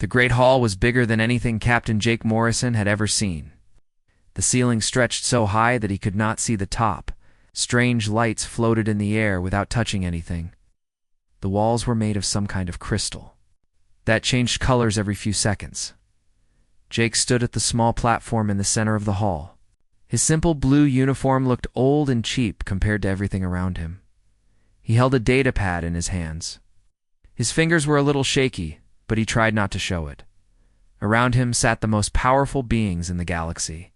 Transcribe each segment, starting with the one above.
The great hall was bigger than anything Captain Jake Morrison had ever seen. The ceiling stretched so high that he could not see the top. Strange lights floated in the air without touching anything. The walls were made of some kind of crystal that changed colors every few seconds. Jake stood at the small platform in the center of the hall. His simple blue uniform looked old and cheap compared to everything around him. He held a datapad in his hands. His fingers were a little shaky, but he tried not to show it. Around him sat the most powerful beings in the galaxy.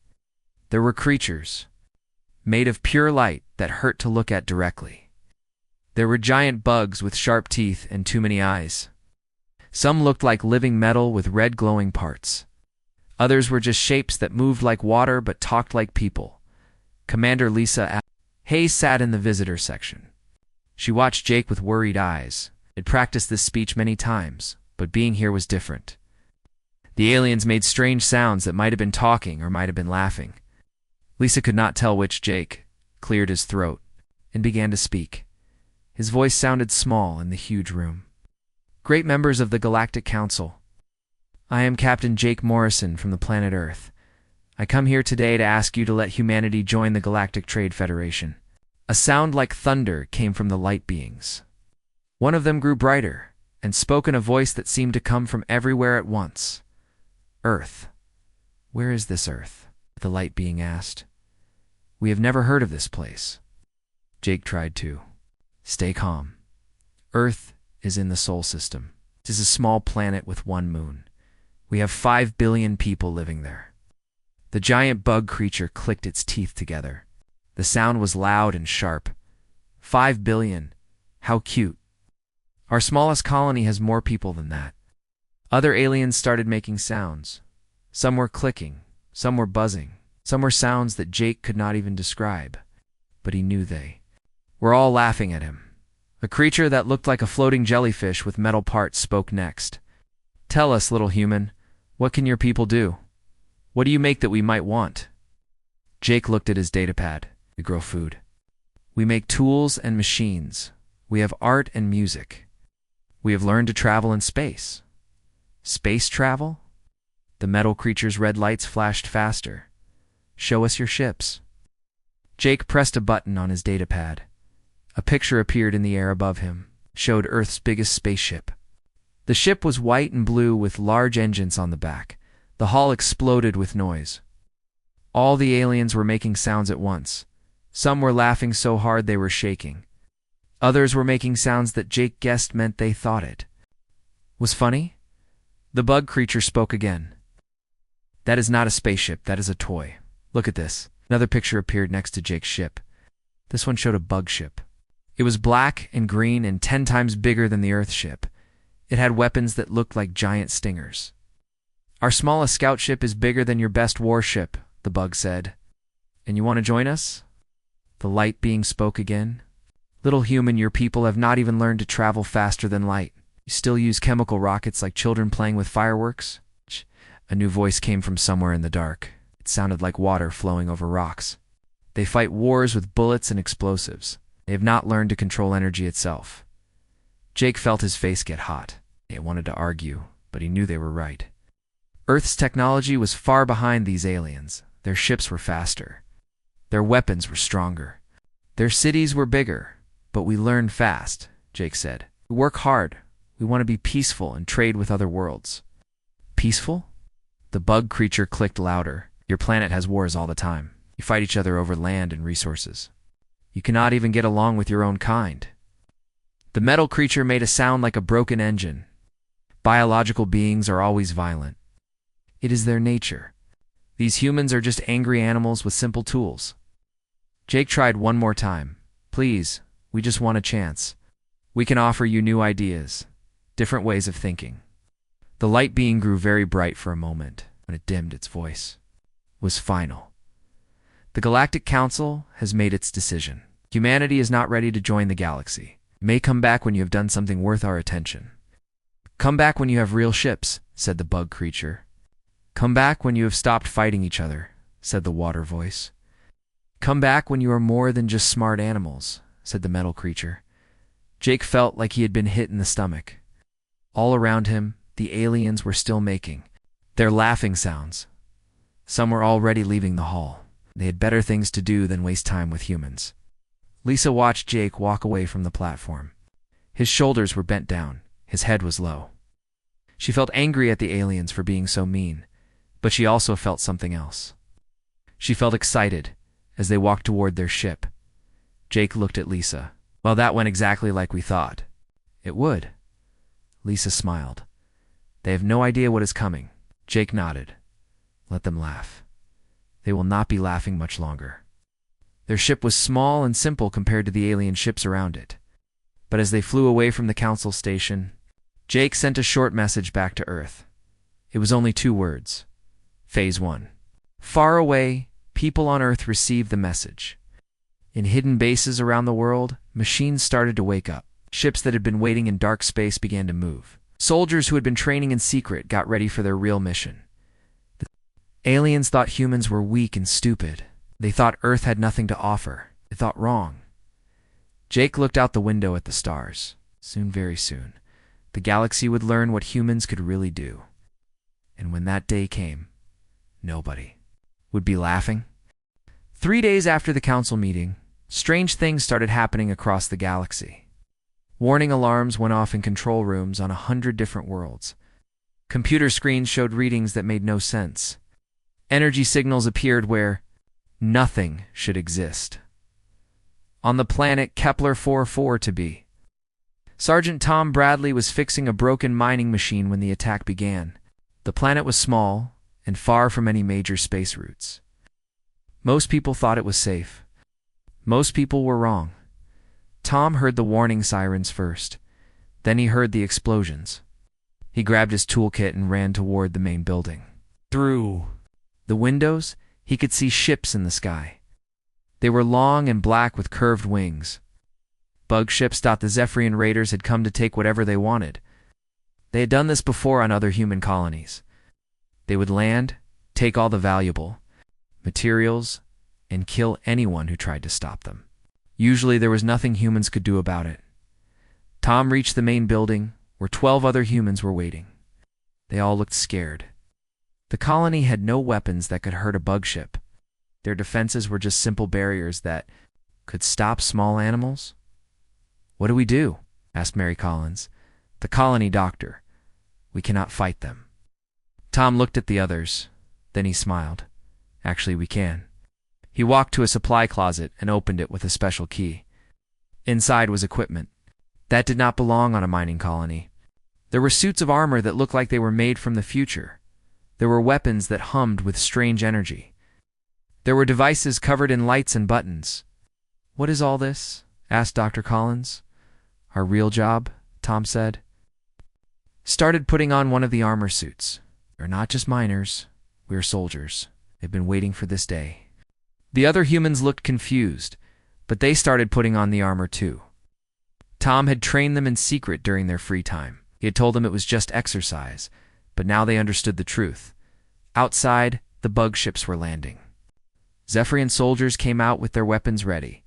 There were creatures made of pure light that hurt to look at directly. There were giant bugs with sharp teeth and too many eyes. Some looked like living metal with red glowing parts. Others were just shapes that moved like water but talked like people. Commander Lisa Hayes sat in the visitor section. She watched Jake with worried eyes. Had practiced this speech many times, but being here was different. The aliens made strange sounds that might have been talking or might have been laughing. Lisa could not tell which. Jake cleared his throat and began to speak. His voice sounded small in the huge room. Great members of the Galactic Council, I am Captain Jake Morrison from the planet Earth. I come here today to ask you to let humanity join the Galactic Trade Federation. A sound like thunder came from the light beings. One of them grew brighter and spoke in a voice that seemed to come from everywhere at once. Earth. Where is this Earth? The light being asked. We have never heard of this place. Jake tried to stay calm. Earth is in the Sol system. It is a small planet with one moon. We have 5 billion people living there. The giant bug creature clicked its teeth together. The sound was loud and sharp. 5 billion. How cute. Our smallest colony has more people than that. Other aliens started making sounds. Some were clicking, some were buzzing, some were sounds that Jake could not even describe. But he knew they were all laughing at him. A creature that looked like a floating jellyfish with metal parts spoke next. Tell us, little human, what can your people do? What do you make that we might want? Jake looked at his datapad. We grow food. We make tools and machines. We have art and music. We have learned to travel in space. Space travel? The metal creature's red lights flashed faster. Show us your ships. Jake pressed a button on his datapad. A picture appeared in the air above him, showed Earth's biggest spaceship. The ship was white and blue with large engines on the back. The hull exploded with noise. All the aliens were making sounds at once. Some were laughing so hard they were shaking. Others were making sounds that Jake guessed meant they thought it was funny. The bug creature spoke again. That is not a spaceship, that is a toy. Look at this. Another picture appeared next to Jake's ship. This one showed a bug ship. It was black and green and 10 times bigger than the Earth ship. It had weapons that looked like giant stingers. Our smallest scout ship is bigger than your best warship, the bug said. And you want to join us? The light being spoke again. Little human, your people have not even learned to travel faster than light. You still use chemical rockets like children playing with fireworks? A new voice came from somewhere in the dark. It sounded like water flowing over rocks. They fight wars with bullets and explosives. They have not learned to control energy itself. Jake felt his face get hot. He wanted to argue, but he knew they were right. Earth's technology was far behind these aliens. Their ships were faster. Their weapons were stronger. Their cities were bigger. But we learn fast, Jake said. We work hard. We want to be peaceful and trade with other worlds. Peaceful? The bug creature clicked louder. Your planet has wars all the time. You fight each other over land and resources. You cannot even get along with your own kind. The metal creature made a sound like a broken engine. Biological beings are always violent. It is their nature. These humans are just angry animals with simple tools. Jake tried one more time. Please, we just want a chance. We can offer you new ideas, different ways of thinking. The light being grew very bright for a moment. When it dimmed, its voice was final. The Galactic Council has made its decision. Humanity is not ready to join the galaxy. You may come back when you have done something worth our attention. Come back when you have real ships, said the bug creature. Come back when you have stopped fighting each other, said the water voice. Come back when you are more than just smart animals, said the metal creature. Jake felt like he had been hit in the stomach. All around him, the aliens were still making their laughing sounds. Some were already leaving the hall. They had better things to do than waste time with humans. Lisa watched Jake walk away from the platform. His shoulders were bent down. His head was low. She felt angry at the aliens for being so mean, but she also felt something else. She felt excited as they walked toward their ship. Jake looked at Lisa. "Well, that went exactly like we thought." "It would." Lisa smiled. "They have no idea what is coming." Jake nodded. "Let them laugh. They will not be laughing much longer." Their ship was small and simple compared to the alien ships around it. But as they flew away from the council station, Jake sent a short message back to Earth. It was only 2 words. Phase 1. Far away, people on Earth received the message. In hidden bases around the world, machines started to wake up. Ships that had been waiting in dark space began to move. Soldiers who had been training in secret got ready for their real mission. The aliens thought humans were weak and stupid. They thought Earth had nothing to offer. They thought wrong. Jake looked out the window at the stars. Soon, very soon, the galaxy would learn what humans could really do. And when that day came, nobody would be laughing. 3 days after the council meeting, strange things started happening across the galaxy. Warning alarms went off in control rooms on 100 different worlds. Computer screens showed readings that made no sense. Energy signals appeared where nothing should exist. On the planet Kepler 44 to be. Sergeant Tom Bradley was fixing a broken mining machine when the attack began. The planet was small and far from any major space routes. Most people thought it was safe. Most people were wrong. Tom heard the warning sirens first. Then he heard the explosions. He grabbed his toolkit and ran toward the main building. Through the windows, he could see ships in the sky. They were long and black with curved wings. Bug ships thought the Zephyrian raiders had come to take whatever they wanted. They had done this before on other human colonies. They would land, take all the valuable materials, and kill anyone who tried to stop them. Usually there was nothing humans could do about it. Tom reached the main building, where 12 other humans were waiting. They all looked scared. The colony had no weapons that could hurt a bug ship. Their defenses were just simple barriers that could stop small animals. "What do we do?" asked Mary Collins, the colony doctor. "We cannot fight them." Tom looked at the others. Then he smiled. "Actually, we can." He walked to a supply closet and opened it with a special key. Inside was equipment that did not belong on a mining colony. There were suits of armor that looked like they were made from the future. There were weapons that hummed with strange energy. There were devices covered in lights and buttons. "What is all this?" asked Dr. Collins. "Our real job," Tom said. Started putting on one of the armor suits. "We're not just miners. We're soldiers. They've been waiting for this day." The other humans looked confused, but they started putting on the armor too. Tom had trained them in secret during their free time. He had told them it was just exercise, but now they understood the truth. Outside, the bug ships were landing. Zephyrian soldiers came out with their weapons ready.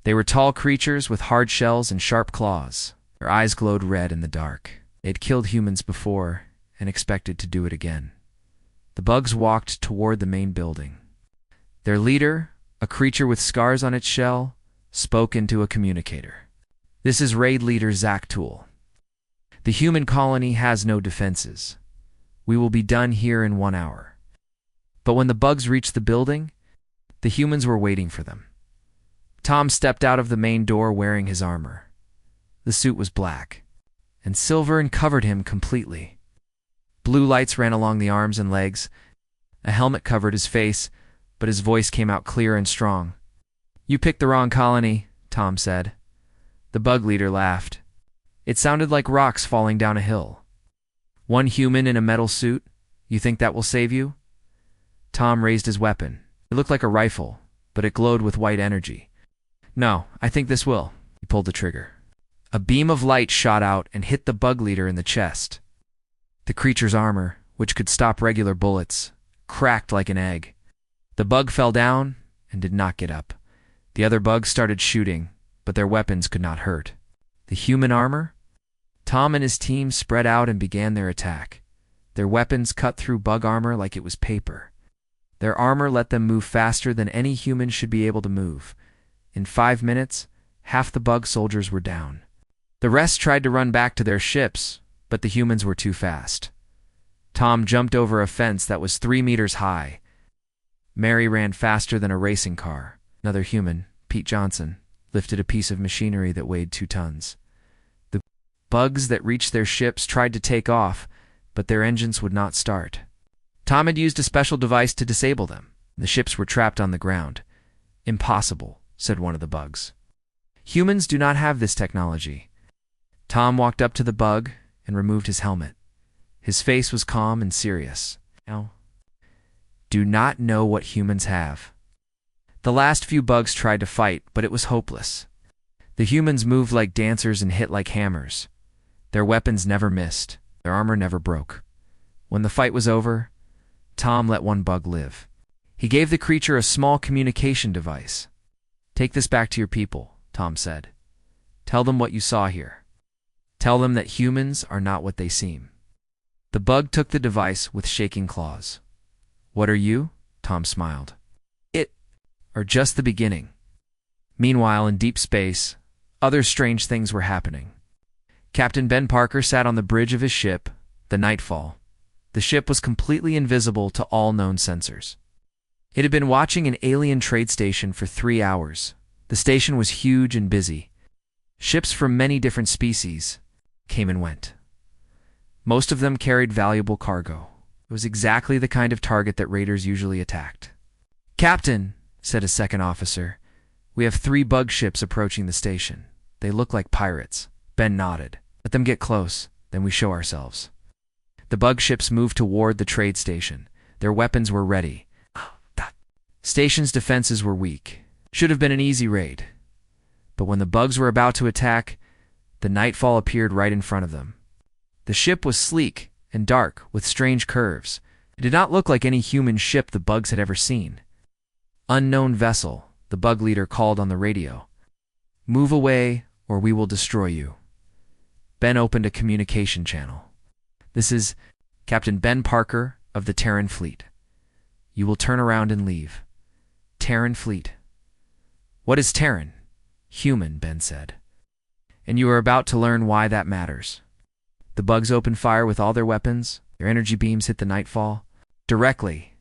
They were tall creatures with hard shells and sharp claws. Their eyes glowed red in the dark. They had killed humans before and expected to do it again. The bugs walked toward the main building. Their leader, a creature with scars on its shell, spoke into a communicator. "This is raid leader Zach Tool. The human colony has no defenses. We will be done here in 1 hour." But when the bugs reached the building, the humans were waiting for them. Tom stepped out of the main door wearing his armor. The suit was black and silver and covered him completely. Blue lights ran along the arms and legs. A helmet covered his face, but his voice came out clear and strong. "You picked the wrong colony," Tom said. The bug leader laughed. It sounded like rocks falling down a hill. "One human in a metal suit? You think that will save you?" Tom raised his weapon. It looked like a rifle, but it glowed with white energy. "No, I think this will." He pulled the trigger. A beam of light shot out and hit the bug leader in the chest. The creature's armor, which could stop regular bullets, cracked like an egg. The bug fell down and did not get up. The other bugs started shooting, but their weapons could not hurt. The human armor? Tom and his team spread out and began their attack. Their weapons cut through bug armor like it was paper. Their armor let them move faster than any human should be able to move. In 5 minutes, half the bug soldiers were down. The rest tried to run back to their ships, but the humans were too fast. Tom jumped over a fence that was 3 meters high. Mary ran faster than a racing car. Another human, Pete Johnson, lifted a piece of machinery that weighed 2 tons. The bugs that reached their ships tried to take off, but their engines would not start. Tom had used a special device to disable them. The ships were trapped on the ground. "Impossible," said one of the bugs. "Humans do not have this technology." Tom walked up to the bug and removed his helmet. His face was calm and serious. "Now, do not know what humans have." The last few bugs tried to fight, but it was hopeless. The humans moved like dancers and hit like hammers. Their weapons never missed. Their armor never broke. When the fight was over, Tom let one bug live. He gave the creature a small communication device. "Take this back to your people," Tom said. "Tell them what you saw here. Tell them that humans are not what they seem." The bug took the device with shaking claws. "What are you?" Tom smiled. "It are just the beginning." Meanwhile, in deep space, other strange things were happening. Captain Ben Parker sat on the bridge of his ship, the Nightfall. The ship was completely invisible to all known sensors. It had been watching an alien trade station for 3 hours. The station was huge and busy. Ships from many different species came and went. Most of them carried valuable cargo. It was exactly the kind of target that raiders usually attacked. "Captain," said a second officer, "we have 3 bug ships approaching the station. They look like pirates." Ben nodded. "Let them get close, then we show ourselves." The bug ships moved toward the trade station. Their weapons were ready. Station's defenses were weak. Should have been an easy raid. But when the bugs were about to attack, the Nightfall appeared right in front of them. The ship was sleek and dark, with strange curves. It did not look like any human ship the bugs had ever seen. "Unknown vessel," the bug leader called on the radio. "Move away, or we will destroy you." Ben opened a communication channel. "This is Captain Ben Parker of the Terran Fleet. You will turn around and leave." "Terran Fleet? What is Terran?" "Human," Ben said. "And you are about to learn why that matters." The bugs opened fire with all their weapons. Their energy beams hit the Nightfall directly.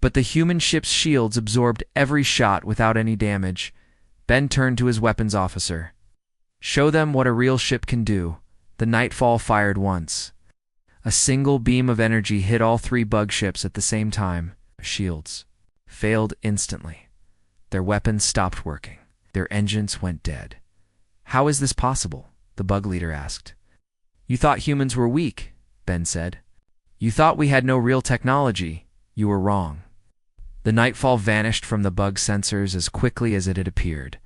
But the human ship's shields absorbed every shot without any damage. Ben turned to his weapons officer. "Show them what a real ship can do." The Nightfall fired once. A single beam of energy hit all 3 bug ships at the same time. Shields failed instantly. Their weapons stopped working. Their engines went dead. "How is this possible?" the bug leader asked. "You thought humans were weak," Ben said. "You thought we had no real technology. You were wrong." The Nightfall vanished from the bug sensors as quickly as it had appeared.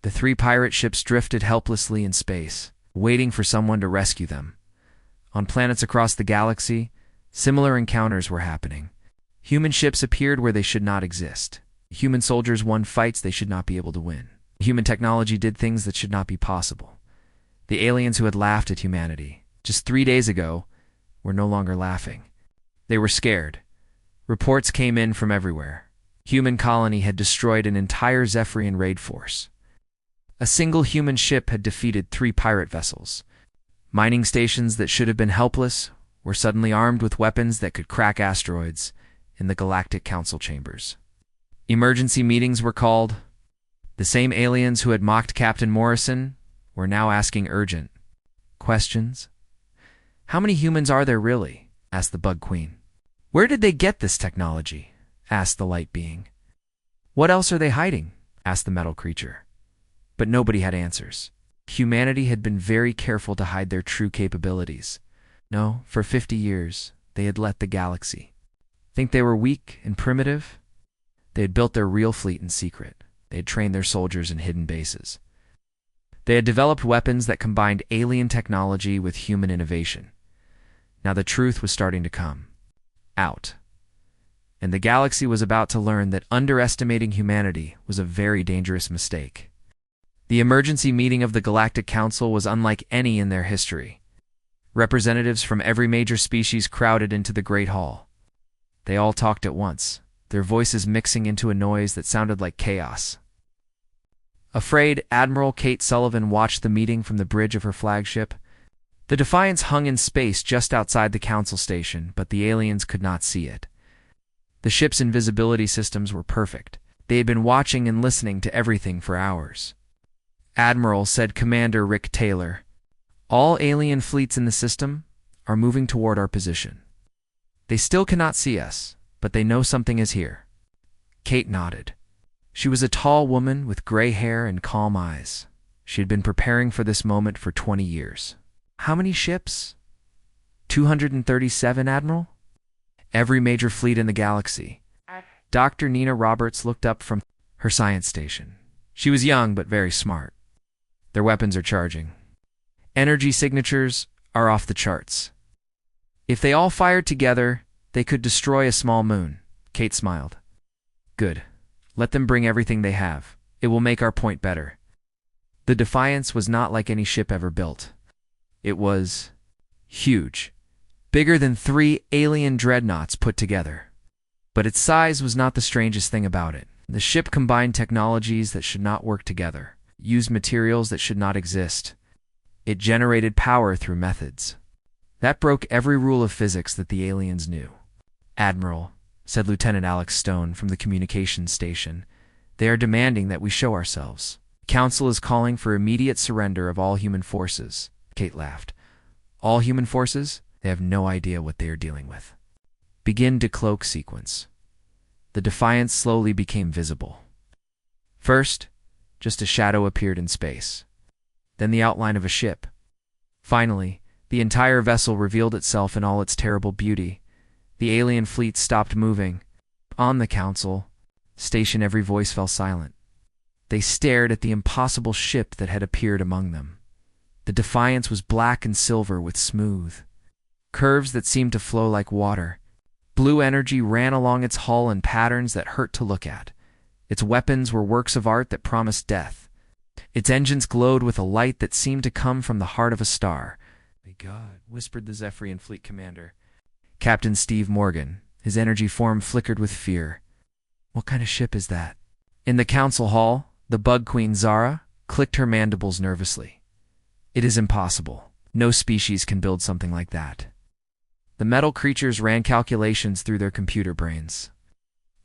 The 3 pirate ships drifted helplessly in space, waiting for someone to rescue them. On planets across the galaxy, similar encounters were happening. Human ships appeared where they should not exist. Human soldiers won fights they should not be able to win. Human technology did things that should not be possible. The aliens who had laughed at humanity just 3 days ago were no longer laughing. They were scared. Reports came in from everywhere. Human colony had destroyed an entire Zephyrian raid force. A single human ship had defeated 3 pirate vessels. Mining stations that should have been helpless were suddenly armed with weapons that could crack asteroids in the Galactic Council chambers. Emergency meetings were called. The same aliens who had mocked Captain Morrison were now asking urgent questions. "How many humans are there really?" asked the Bug Queen. "Where did they get this technology?" asked the Light Being. "What else are they hiding?" asked the Metal Creature. But nobody had answers. Humanity had been very careful to hide their true capabilities. No, for 50 years, they had let the galaxy think they were weak and primitive. They had built their real fleet in secret. They had trained their soldiers in hidden bases. They had developed weapons that combined alien technology with human innovation. Now the truth was starting to come out. And the galaxy was about to learn that underestimating humanity was a very dangerous mistake. The emergency meeting of the Galactic Council was unlike any in their history. Representatives from every major species crowded into the Great Hall. They all talked at once, their voices mixing into a noise that sounded like chaos. Afraid, Admiral Kate Sullivan watched the meeting from the bridge of her flagship. The Defiance hung in space just outside the council station, but the aliens could not see it. The ship's invisibility systems were perfect. They had been watching and listening to everything for hours. "Admiral," said Commander Rick Taylor, "all alien fleets in the system are moving toward our position. They still cannot see us, but they know something is here." Kate nodded. She was a tall woman with gray hair and calm eyes. She had been preparing for this moment for 20 years. "How many ships?" 237, Admiral. "Every major fleet in the galaxy." Dr. Nina Roberts looked up from her science station. She was young but very smart. "Their weapons are charging. Energy signatures are off the charts. If they all fired together, they could destroy a small moon." Kate smiled. "Good. Let them bring everything they have. It will make our point better." The Defiance was not like any ship ever built. It was huge, bigger than 3 alien dreadnoughts put together. But its size was not the strangest thing about it. The ship combined technologies that should not work together, used materials that should not exist. It generated power through methods that broke every rule of physics that the aliens knew. "Admiral," said Lieutenant Alex Stone from the communications station, "they are demanding that we show ourselves. Council is calling for immediate surrender of all human forces." Kate laughed. "All human forces? They have no idea what they are dealing with." Begin decloak sequence. The Defiance slowly became visible. First, just a shadow appeared in space. Then the outline of a ship. Finally, the entire vessel revealed itself in all its terrible beauty. The alien fleet stopped moving. On the council station, every voice fell silent. They stared at the impossible ship that had appeared among them. The Defiance was black and silver with smooth curves that seemed to flow like water. Blue energy ran along its hull in patterns that hurt to look at. Its weapons were works of art that promised death. Its engines glowed with a light that seemed to come from the heart of a star. "My God," whispered the Zephyrian fleet commander, Captain Steve Morgan. His energy form flickered with fear. "What kind of ship is that?" In the council hall, the bug queen Zara clicked her mandibles nervously. "It is impossible. No species can build something like that." The metal creatures ran calculations through their computer brains.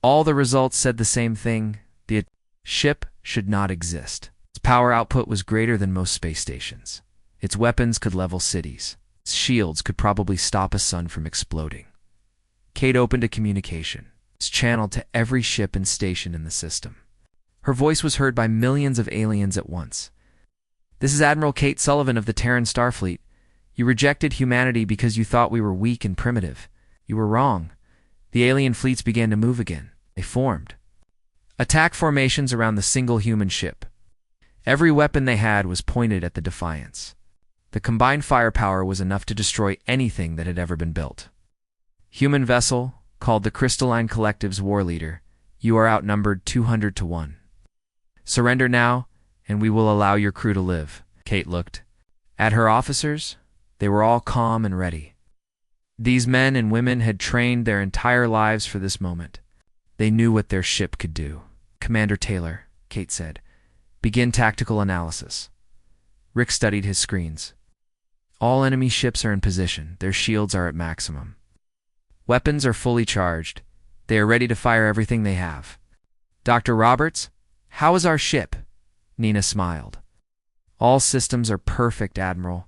All the results said the same thing. The ship should not exist. Its power output was greater than most space stations. Its weapons could level cities. Its shields could probably stop a sun from exploding. Kate opened a communication. It's channeled to every ship and station in the system. Her voice was heard by millions of aliens at once. "This is Admiral Kate Sullivan of the Terran Starfleet. You rejected humanity because you thought we were weak and primitive. You were wrong. The alien fleets began to move again. They formed attack formations around the single human ship. Every weapon they had was pointed at the Defiance. The combined firepower was enough to destroy anything that had ever been built. Human vessel, called the Crystalline Collective's war leader, you are outnumbered 200 to 1. Surrender now, and we will allow your crew to live." Kate looked at her officers. They were all calm and ready. These men and women had trained their entire lives for this moment. They knew what their ship could do. "Commander Taylor," Kate said, "begin tactical analysis." Rick studied his screens. "All enemy ships are in position. Their shields are at maximum. Weapons are fully charged. They are ready to fire everything they have." "Dr. Roberts, how is our ship?" Nina smiled. "All systems are perfect, Admiral.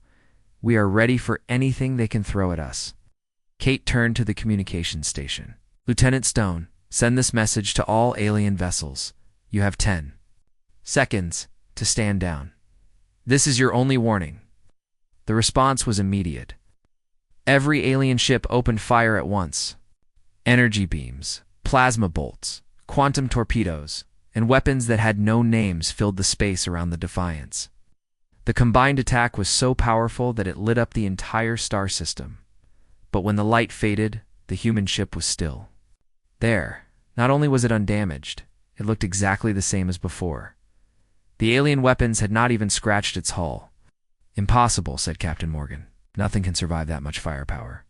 We are ready for anything they can throw at us." Kate turned to the communications station. "Lieutenant Stone, send this message to all alien vessels. You have 10 seconds to stand down. This is your only warning." The response was immediate. Every alien ship opened fire at once. Energy beams, plasma bolts, quantum torpedoes, and weapons that had no names filled the space around the Defiance. The combined attack was so powerful that it lit up the entire star system. But when the light faded, the human ship was still there. Not only was it undamaged, it looked exactly the same as before. The alien weapons had not even scratched its hull. "Impossible," said Captain Morgan. Nothing can survive that much firepower.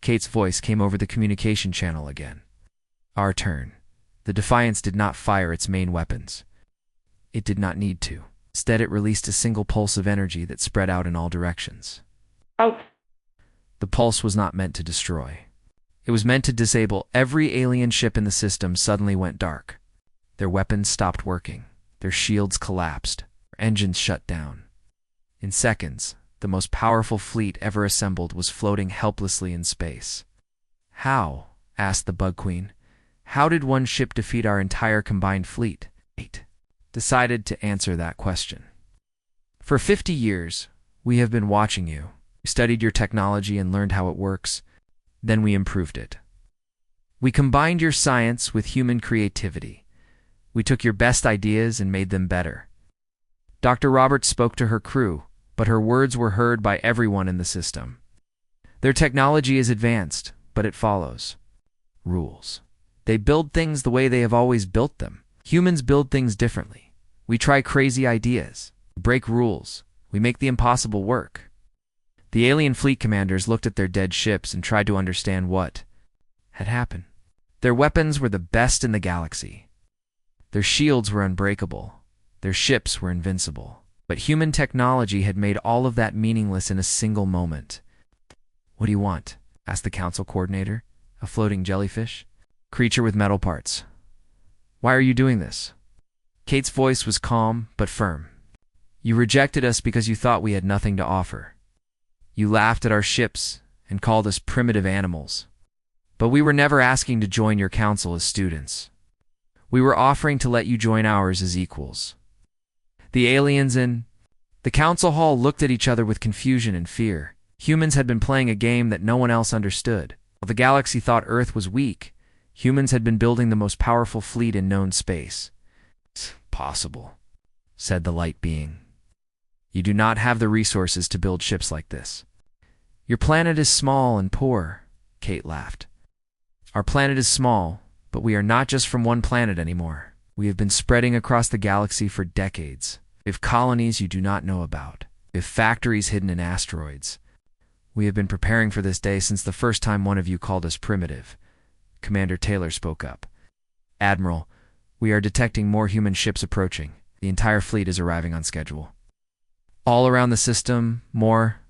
Kate's voice came over the communication channel again. Our turn. The Defiance did not fire its main weapons. It did not need to. Instead, it released a single pulse of energy that spread out in all directions. Out. The pulse was not meant to destroy. It was meant to disable. Every alien ship in the system suddenly went dark. Their weapons stopped working. Their shields collapsed. Their engines shut down. In seconds, the most powerful fleet ever assembled was floating helplessly in space. How? Asked the Bug Queen. How did one ship defeat our entire combined fleet? Kate decided to answer that question. For 50 years, we have been watching you. We studied your technology and learned how it works. Then we improved it. We combined your science with human creativity. We took your best ideas and made them better. Dr. Roberts spoke to her crew, but her words were heard by everyone in the system. Their technology is advanced, but it follows rules. They build things the way they have always built them. Humans build things differently. We try crazy ideas, break rules, we make the impossible work. The alien fleet commanders looked at their dead ships and tried to understand what had happened. Their weapons were the best in the galaxy. Their shields were unbreakable. Their ships were invincible. But human technology had made all of that meaningless in a single moment. What do you want? Asked the council coordinator, a floating jellyfish. Creature with metal parts. Why are you doing this? Kate's voice was calm but firm. You rejected us because you thought we had nothing to offer. You laughed at our ships and called us primitive animals. But we were never asking to join your council as students. We were offering to let you join ours as equals. The aliens in the council hall looked at each other with confusion and fear. Humans had been playing a game that no one else understood. While the galaxy thought Earth was weak, humans had been building the most powerful fleet in known space. It's possible, said the light being. You do not have the resources to build ships like this. Your planet is small and poor, Kate laughed. Our planet is small, but we are not just from one planet anymore. We have been spreading across the galaxy for decades. We have colonies you do not know about. We have factories hidden in asteroids. We have been preparing for this day since the first time one of you called us primitive. Commander Taylor spoke up. Admiral, we are detecting more human ships approaching. The entire fleet is arriving on schedule. All around the system, more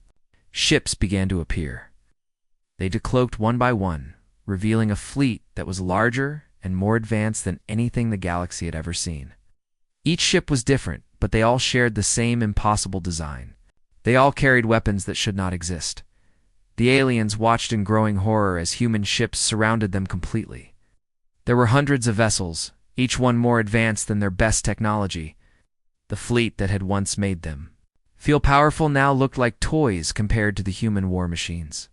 ships began to appear. They decloaked one by one, revealing a fleet that was larger and more advanced than anything the galaxy had ever seen. Each ship was different, but they all shared the same impossible design. They all carried weapons that should not exist. The aliens watched in growing horror as human ships surrounded them completely. There were hundreds of vessels, each one more advanced than their best technology. The fleet that had once made them feel powerful now looked like toys compared to the human war machines.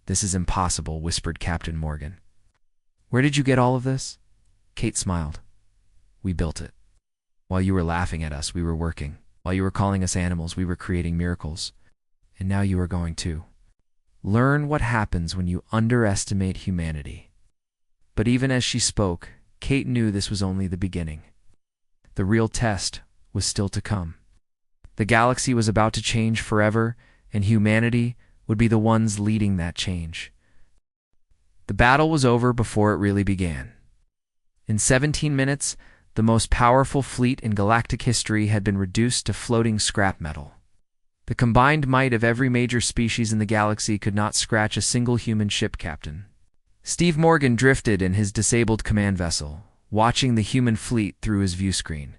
This is impossible, whispered Captain Morgan. Where did you get all of this? Kate smiled. We built it. While you were laughing at us, we were working. While you were calling us animals, we were creating miracles. And now you are going to learn what happens when you underestimate humanity. But even as she spoke, Kate knew this was only the beginning. The real test was still to come. The galaxy was about to change forever, and humanity would be the ones leading that change. The battle was over before it really began. In 17 minutes, the most powerful fleet in galactic history had been reduced to floating scrap metal. The combined might of every major species in the galaxy could not scratch a single human ship captain. Steve Morgan drifted in his disabled command vessel, watching the human fleet through his view screen.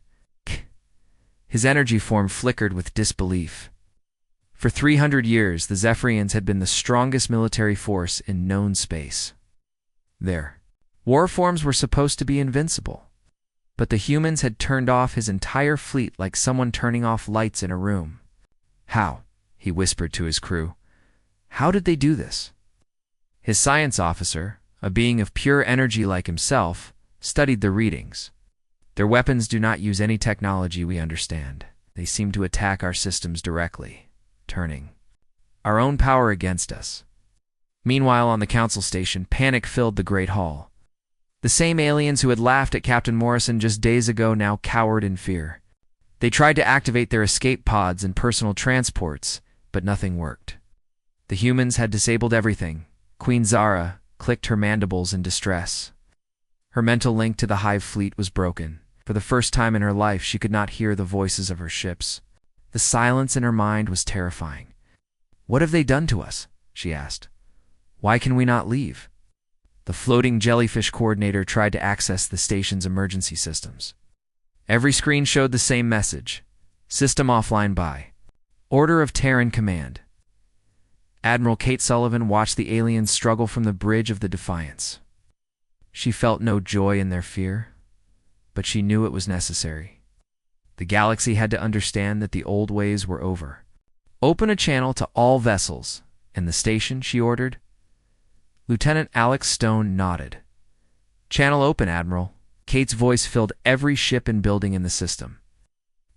His energy form flickered with disbelief. For 300 years, the Zephyrians had been the strongest military force in known space. Their war forms were supposed to be invincible. But the humans had turned off his entire fleet like someone turning off lights in a room. How? He whispered to his crew. How did they do this? His science officer, a being of pure energy like himself, studied the readings. Their weapons do not use any technology we understand. They seem to attack our systems directly, turning our own power against us. Meanwhile, on the council station, panic filled the Great Hall. The same aliens who had laughed at Captain Morrison just days ago now cowered in fear. They tried to activate their escape pods and personal transports, but nothing worked. The humans had disabled everything. Queen Zara clicked her mandibles in distress. Her mental link to the Hive fleet was broken. For the first time in her life, she could not hear the voices of her ships. The silence in her mind was terrifying. "What have they done to us?" she asked. "Why can we not leave?" The floating jellyfish coordinator tried to access the station's emergency systems. Every screen showed the same message: "System offline by order of Terran Command." Admiral Kate Sullivan watched the aliens struggle from the bridge of the Defiance. She felt no joy in their fear, but she knew it was necessary. The galaxy had to understand that the old ways were over. "Open a channel to all vessels." "And the station?" she ordered. Lieutenant Alex Stone nodded. "Channel open, Admiral." Kate's voice filled every ship and building in the system.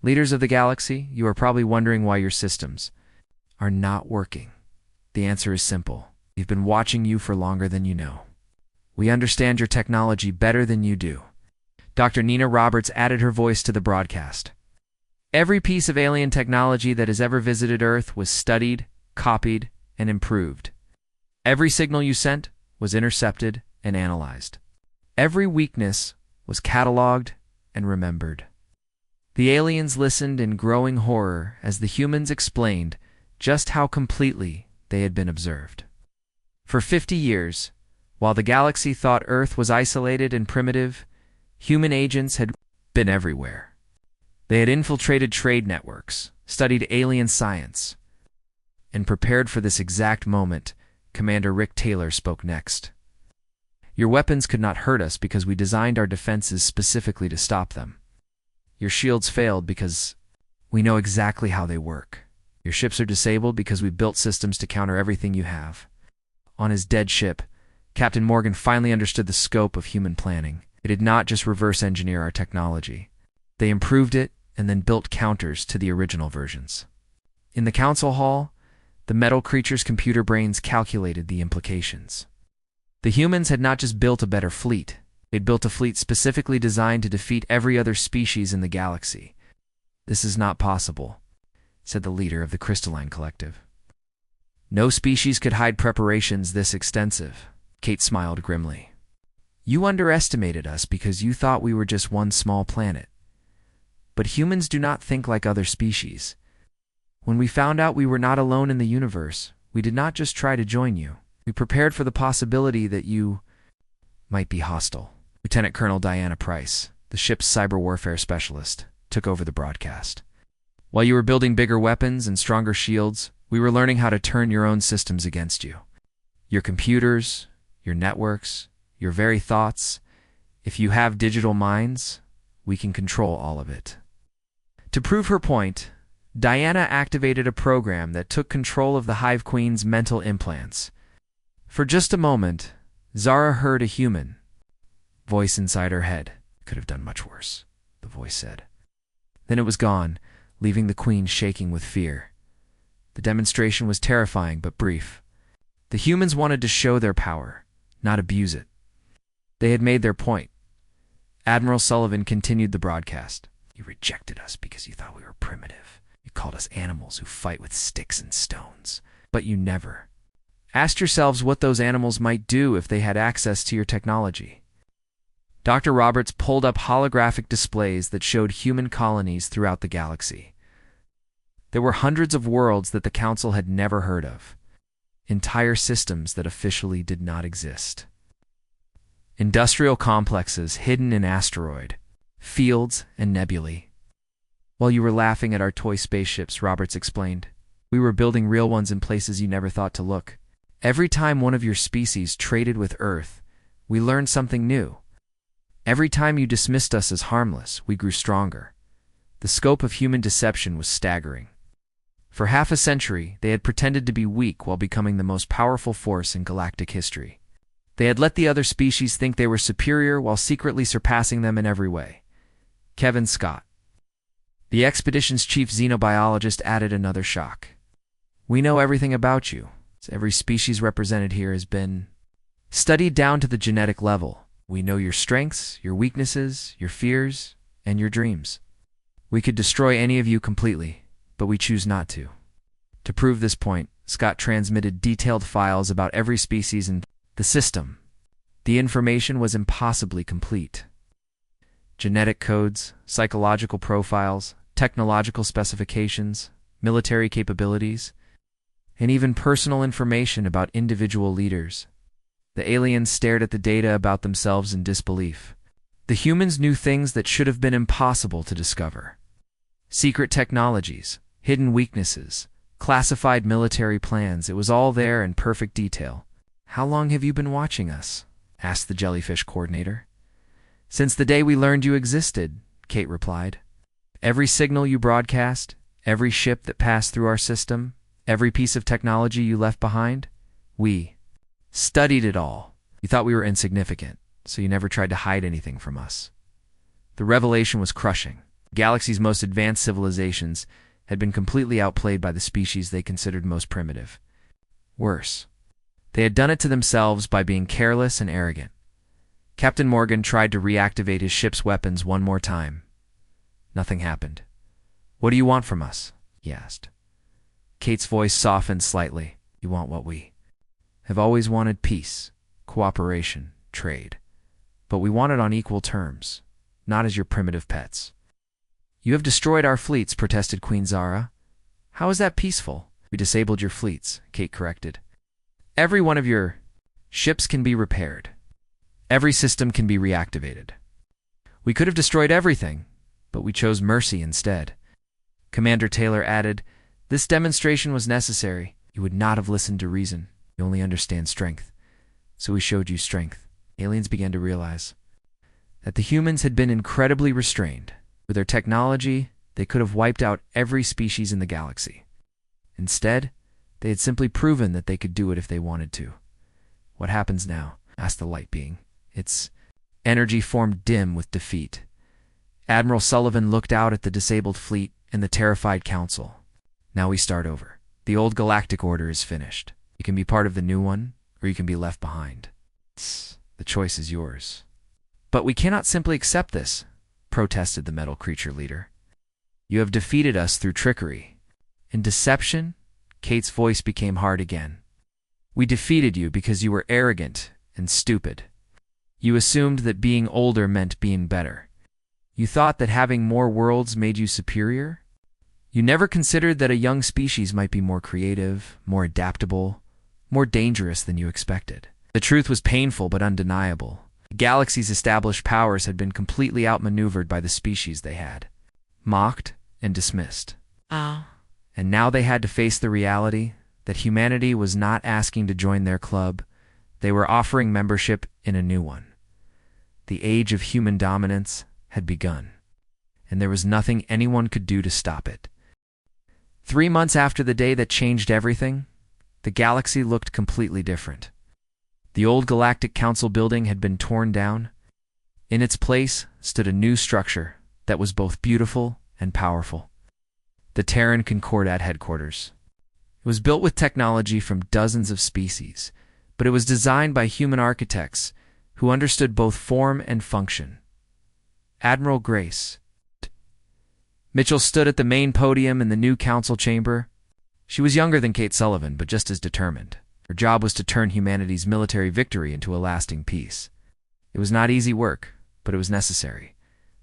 "Leaders of the galaxy, you are probably wondering why your systems are not working. The answer is simple. We've been watching you for longer than you know. We understand your technology better than you do." Dr. Nina Roberts added her voice to the broadcast. "Every piece of alien technology that has ever visited Earth was studied, copied, and improved. Every signal you sent was intercepted and analyzed. Every weakness was cataloged and remembered." The aliens listened in growing horror as the humans explained just how completely they had been observed. For 50 years, while the galaxy thought Earth was isolated and primitive, human agents had been everywhere. They had infiltrated trade networks, studied alien science, and prepared for this exact moment. Commander Rick Taylor spoke next. "Your weapons could not hurt us because we designed our defenses specifically to stop them. Your shields failed because we know exactly how they work. Your ships are disabled because we built systems to counter everything you have." On his dead ship, Captain Morgan finally understood the scope of human planning. It did not just reverse engineer our technology. They improved it and then built counters to the original versions. In the council hall, the metal creature's computer brains calculated the implications. The humans had not just built a better fleet, they'd built a fleet specifically designed to defeat every other species in the galaxy. "This is not possible," said the leader of the Crystalline Collective. "No species could hide preparations this extensive." Kate smiled grimly. "You underestimated us because you thought we were just one small planet. But humans do not think like other species. When we found out we were not alone in the universe, we did not just try to join you. We prepared for the possibility that you might be hostile." Lieutenant Colonel Diana Price, the ship's cyber warfare specialist, took over the broadcast. "While you were building bigger weapons and stronger shields, we were learning how to turn your own systems against you. Your computers, your networks, your very thoughts. If you have digital minds, we can control all of it." To prove her point, Diana activated a program that took control of the Hive Queen's mental implants. For just a moment, Zara heard a human voice inside her head. "Could have done much worse," the voice said. Then it was gone, leaving the Queen shaking with fear. The demonstration was terrifying but brief. The humans wanted to show their power, not abuse it. They had made their point. Admiral Sullivan continued the broadcast. "You rejected us because you thought we were primitive. You called us animals who fight with sticks and stones. But you never asked yourselves what those animals might do if they had access to your technology." Dr. Roberts pulled up holographic displays that showed human colonies throughout the galaxy. There were hundreds of worlds that the Council had never heard of. Entire systems that officially did not exist. Industrial complexes hidden in asteroid, fields, and nebulae. "While you were laughing at our toy spaceships," Roberts explained, "we were building real ones in places you never thought to look. Every time one of your species traded with Earth, we learned something new. Every time you dismissed us as harmless, we grew stronger." The scope of human deception was staggering. For half a century, they had pretended to be weak while becoming the most powerful force in galactic history. They had let the other species think they were superior while secretly surpassing them in every way. Kevin Scott, the expedition's chief xenobiologist, added another shock. "We know everything about you. Every species represented here has been studied down to the genetic level. We know your strengths, your weaknesses, your fears, and your dreams. We could destroy any of you completely, but we choose not to." To prove this point, Scott transmitted detailed files about every species in the system. The information was impossibly complete. Genetic codes, psychological profiles, technological specifications, military capabilities, and even personal information about individual leaders. The aliens stared at the data about themselves in disbelief. The humans knew things that should have been impossible to discover. Secret technologies, hidden weaknesses, classified military plans, it was all there in perfect detail. "How long have you been watching us?" asked the jellyfish coordinator. "Since the day we learned you existed," Kate replied. "Every signal you broadcast, every ship that passed through our system, every piece of technology you left behind, we studied it all. You thought we were insignificant, so you never tried to hide anything from us." The revelation was crushing. The galaxy's most advanced civilizations had been completely outplayed by the species they considered most primitive. Worse, they had done it to themselves by being careless and arrogant. Captain Morgan tried to reactivate his ship's weapons one more time. Nothing happened. "What do you want from us?" he asked. Kate's voice softened slightly. "You want what we have always wanted: peace, cooperation, trade. But we want it on equal terms, not as your primitive pets." "You have destroyed our fleets," protested Queen Zara. "How is that peaceful?" "We disabled your fleets," Kate corrected. "Every one of your ships can be repaired. Every system can be reactivated. We could have destroyed everything, but we chose mercy instead." Commander Taylor added, "This demonstration was necessary. You would not have listened to reason. You only understand strength. So we showed you strength." Aliens began to realize that the humans had been incredibly restrained. With their technology, they could have wiped out every species in the galaxy. Instead, they had simply proven that they could do it if they wanted to. "What happens now?" asked the light being. Its energy formed dim with defeat. Admiral Sullivan looked out at the disabled fleet and the terrified council. "Now we start over. The old galactic order is finished. You can be part of the new one, or you can be left behind. The choice is yours." "But we cannot simply accept this," protested the metal creature leader. "You have defeated us through trickery and deception." Kate's voice became hard again. "We defeated you because you were arrogant and stupid. You assumed that being older meant being better. You thought that having more worlds made you superior. You never considered that a young species might be more creative, more adaptable, more dangerous than you expected." The truth was painful but undeniable. The galaxy's established powers had been completely outmaneuvered by the species they had, mocked and dismissed. And now they had to face the reality that humanity was not asking to join their club. They were offering membership in a new one. The age of human dominance had begun, and there was nothing anyone could do to stop it. 3 months after the day that changed everything, the galaxy looked completely different. The old Galactic Council building had been torn down. In its place stood a new structure that was both beautiful and powerful. The Terran Concordat headquarters. It was built with technology from dozens of species, but it was designed by human architects who understood both form and function. Admiral Grace Mitchell stood at the main podium in the new council chamber. She was younger than Kate Sullivan, but just as determined. Her job was to turn humanity's military victory into a lasting peace. It was not easy work, but it was necessary.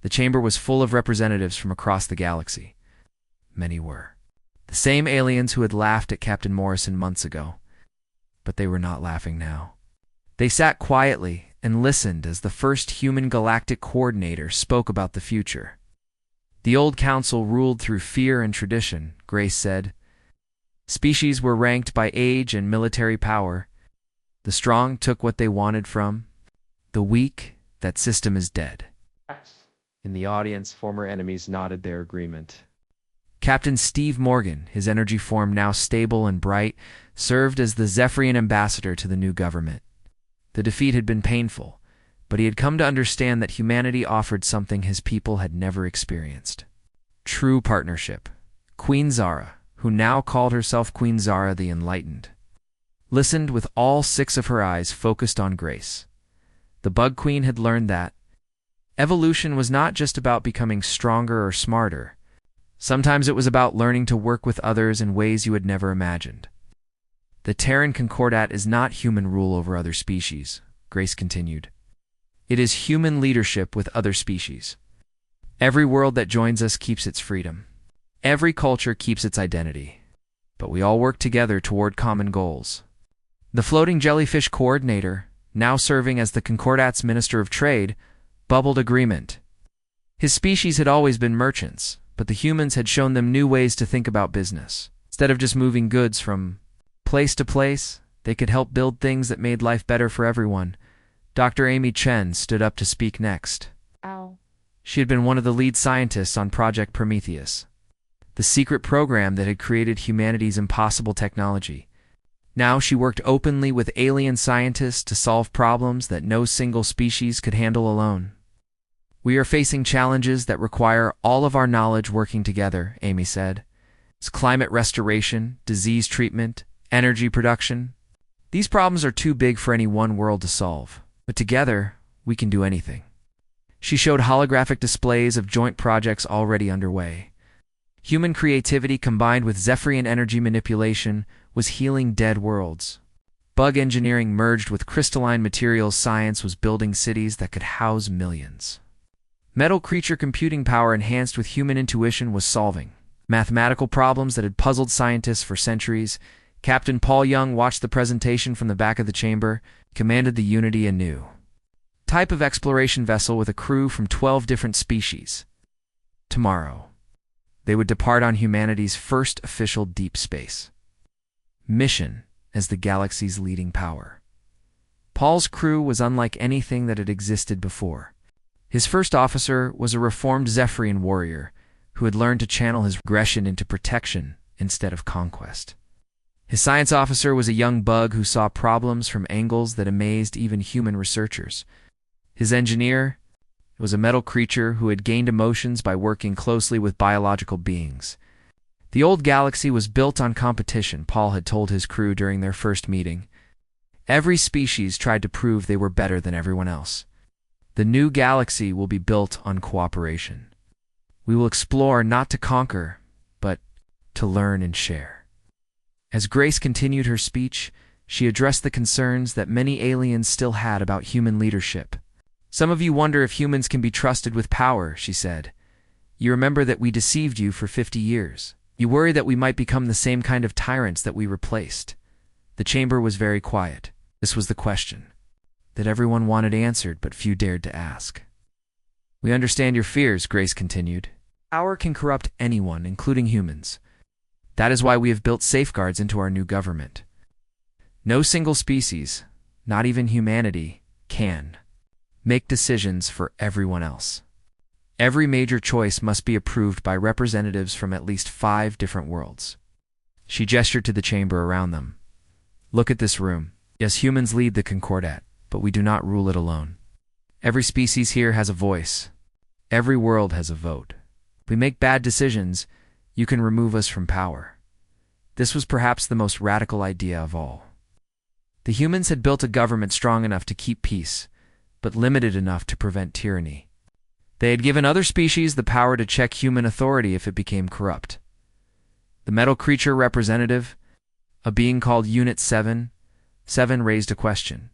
The chamber was full of representatives from across the galaxy. Many were the same aliens who had laughed at Captain Morrison months ago. But they were not laughing now. They sat quietly and listened as the first human galactic coordinator spoke about the future. "The old council ruled through fear and tradition," Grace said. "Species were ranked by age and military power. The strong took what they wanted from the weak. That system is dead." In the audience, former enemies nodded their agreement. Captain Steve Morgan, his energy form now stable and bright, served as the Zephyrian ambassador to the new government. The defeat had been painful, but he had come to understand that humanity offered something his people had never experienced: true partnership. Queen Zara, who now called herself Queen Zara the Enlightened, listened with all 6 of her eyes focused on Grace. The Bug Queen had learned that evolution was not just about becoming stronger or smarter. Sometimes it was about learning to work with others in ways you had never imagined. The Terran Concordat is not human rule over other species, Grace continued. It is human leadership with other species. Every world that joins us keeps its freedom. Every culture keeps its identity. But we all work together toward common goals. The floating jellyfish coordinator, now serving as the Concordat's Minister of Trade, bubbled agreement. His species had always been merchants, but the humans had shown them new ways to think about business. Instead of just moving goods from place to place, they could help build things that made life better for everyone. Dr. Amy Chen stood up to speak next. Ow. She had been one of the lead scientists on Project Prometheus, the secret program that had created humanity's impossible technology. Now she worked openly with alien scientists to solve problems that no single species could handle alone. We are facing challenges that require all of our knowledge working together, Amy said. It's climate restoration, disease treatment, energy production. These problems are too big for any one world to solve, but together we can do anything. She showed holographic displays of joint projects already underway. Human creativity combined with Zephyrian energy manipulation was healing dead worlds. Bug engineering merged with crystalline materials science was building cities that could house millions. Metal creature computing power enhanced with human intuition was solving mathematical problems that had puzzled scientists for centuries. Captain Paul Young watched the presentation from the back of the chamber, commanded the Unity anew. Type of exploration vessel with a crew from 12 different species. Tomorrow, they would depart on humanity's first official deep space mission as the galaxy's leading power. Paul's crew was unlike anything that had existed before. His first officer was a reformed Zephyrian warrior who had learned to channel his aggression into protection instead of conquest. His science officer was a young bug who saw problems from angles that amazed even human researchers. His engineer was a metal creature who had gained emotions by working closely with biological beings. The old galaxy was built on competition, Paul had told his crew during their first meeting. Every species tried to prove they were better than everyone else. The new galaxy will be built on cooperation. We will explore not to conquer, but to learn and share. As Grace continued her speech, she addressed the concerns that many aliens still had about human leadership. Some of you wonder if humans can be trusted with power, she said. You remember that we deceived you for 50 years. You worry that we might become the same kind of tyrants that we replaced. The chamber was very quiet. This was the question that everyone wanted answered, but few dared to ask. We understand your fears, Grace continued. Power can corrupt anyone, including humans. That is why we have built safeguards into our new government. No single species, not even humanity, can make decisions for everyone else. Every major choice must be approved by representatives from at least 5 different worlds. She gestured to the chamber around them. Look at this room. Yes, humans lead the Concordat, but we do not rule it alone. Every species here has a voice. Every world has a vote. If we make bad decisions, you can remove us from power. This was perhaps the most radical idea of all. The humans had built a government strong enough to keep peace, but limited enough to prevent tyranny. They had given other species the power to check human authority if it became corrupt. The metal creature representative, a being called Unit 7, raised a question.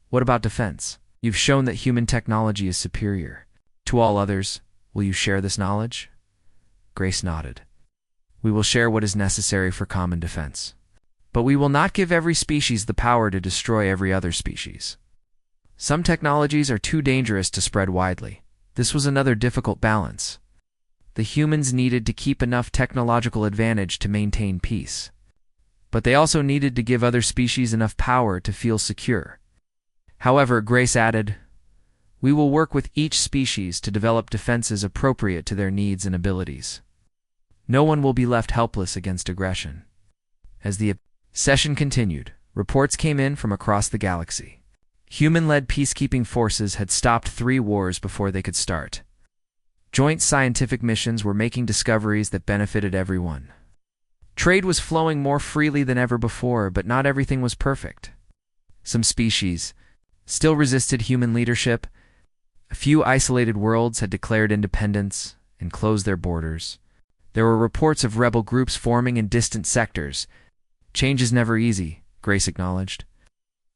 What about defense? You've shown that human technology is superior. To all others, will you share this knowledge? Grace nodded. We will share what is necessary for common defense. But we will not give every species the power to destroy every other species. Some technologies are too dangerous to spread widely. This was another difficult balance. The humans needed to keep enough technological advantage to maintain peace. But they also needed to give other species enough power to feel secure. However, Grace added, we will work with each species to develop defenses appropriate to their needs and abilities. No one will be left helpless against aggression. As the session continued, reports came in from across the galaxy. Human-led peacekeeping forces had stopped 3 wars before they could start. Joint scientific missions were making discoveries that benefited everyone. Trade was flowing more freely than ever before, but not everything was perfect. Some species still resisted human leadership. A few isolated worlds had declared independence and closed their borders. There were reports of rebel groups forming in distant sectors, Change is never easy, Grace acknowledged.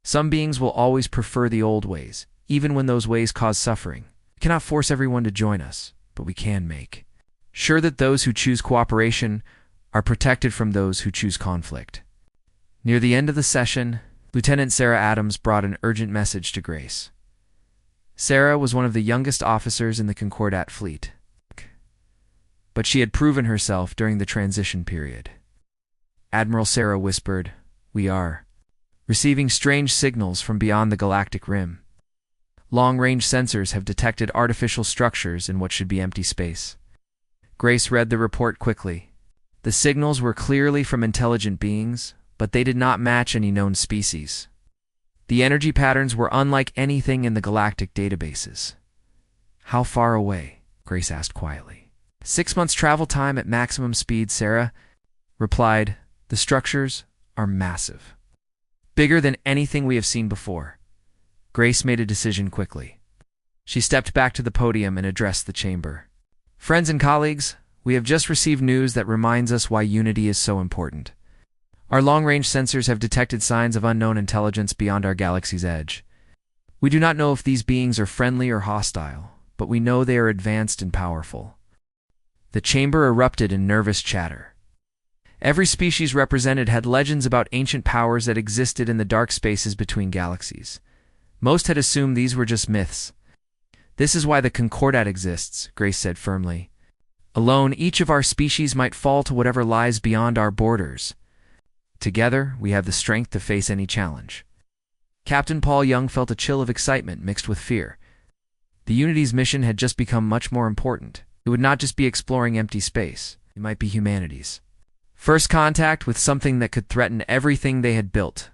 Some beings will always prefer the old ways, even when those ways cause suffering. We cannot force everyone to join us, but we can make sure that those who choose cooperation are protected from those who choose conflict. Near the end of the session, Lieutenant Sarah Adams brought an urgent message to Grace. Sarah was one of the youngest officers in the Concordat fleet, but she had proven herself during the transition period. Admiral Sarah whispered, "We are receiving strange signals from beyond the galactic rim. Long-range sensors have detected artificial structures in what should be empty space." Grace read the report quickly. The signals were clearly from intelligent beings, but they did not match any known species. The energy patterns were unlike anything in the galactic databases. "How far away?" Grace asked quietly. 6 months travel time at maximum speed, Sarah replied. "The structures are massive. Bigger than anything we have seen before." Grace made a decision quickly. She stepped back to the podium and addressed the chamber. "Friends and colleagues, we have just received news that reminds us why unity is so important. Our long-range sensors have detected signs of unknown intelligence beyond our galaxy's edge. We do not know if these beings are friendly or hostile, but we know they are advanced and powerful." The chamber erupted in nervous chatter. Every species represented had legends about ancient powers that existed in the dark spaces between galaxies. Most had assumed these were just myths. "This is why the Concordat exists," Grace said firmly. "Alone, each of our species might fall to whatever lies beyond our borders. Together, we have the strength to face any challenge." Captain Paul Young felt a chill of excitement mixed with fear. The Unity's mission had just become much more important. It would not just be exploring empty space. It might be humanity's first contact with something that could threaten everything they had built.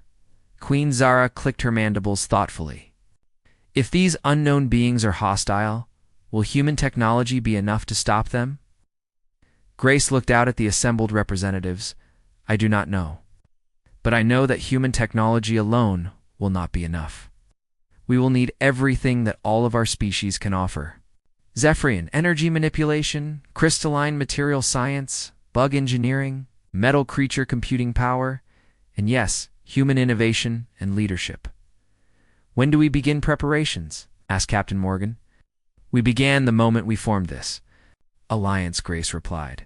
Queen Zara clicked her mandibles thoughtfully. "If these unknown beings are hostile, will human technology be enough to stop them?" Grace looked out at the assembled representatives. "I do not know. But I know that human technology alone will not be enough. We will need everything that all of our species can offer. Zephyrian energy manipulation, crystalline material science, bug engineering, metal creature computing power, and yes, human innovation and leadership." "When do we begin preparations?" asked Captain Morgan. "We began the moment we formed this alliance," Grace replied.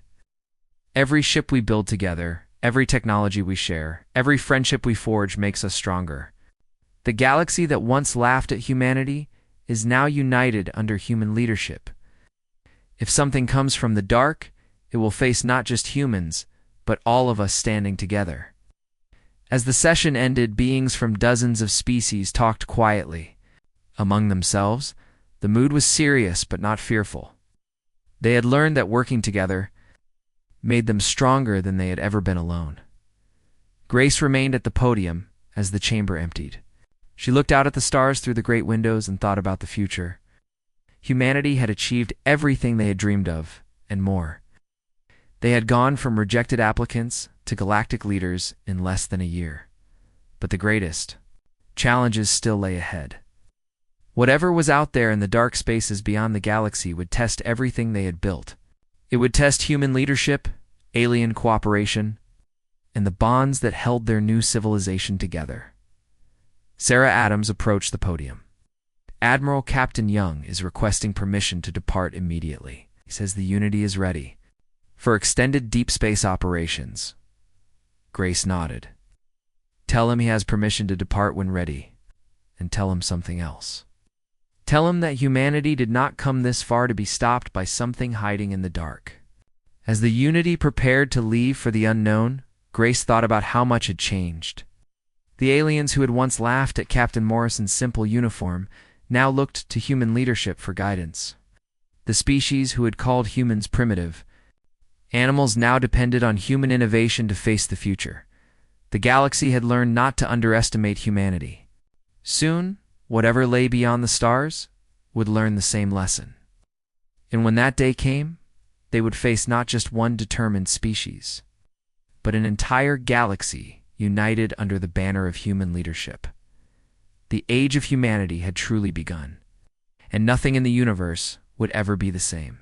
"Every ship we build together, every technology we share, every friendship we forge makes us stronger. The galaxy that once laughed at humanity is now united under human leadership. If something comes from the dark, it will face not just humans, but all of us standing together." As the session ended, beings from dozens of species talked quietly. Among themselves, the mood was serious but not fearful. They had learned that working together made them stronger than they had ever been alone. Grace remained at the podium as the chamber emptied. She looked out at the stars through the great windows and thought about the future. Humanity had achieved everything they had dreamed of, and more. They had gone from rejected applicants to galactic leaders in less than a year. But the greatest challenges still lay ahead. Whatever was out there in the dark spaces beyond the galaxy would test everything they had built. It would test human leadership, alien cooperation, and the bonds that held their new civilization together. Sarah Adams approached the podium. "Admiral Captain Young is requesting permission to depart immediately. He says the Unity is ready for extended deep space operations." Grace nodded. "Tell him he has permission to depart when ready, and tell him something else. Tell him that humanity did not come this far to be stopped by something hiding in the dark." As the Unity prepared to leave for the unknown, Grace thought about how much had changed. The aliens who had once laughed at Captain Morrison's simple uniform now looked to human leadership for guidance. The species who had called humans primitive, animals now depended on human innovation to face the future. The galaxy had learned not to underestimate humanity. Soon, whatever lay beyond the stars would learn the same lesson. And when that day came, they would face not just one determined species, but an entire galaxy united under the banner of human leadership. The age of humanity had truly begun, and nothing in the universe would ever be the same.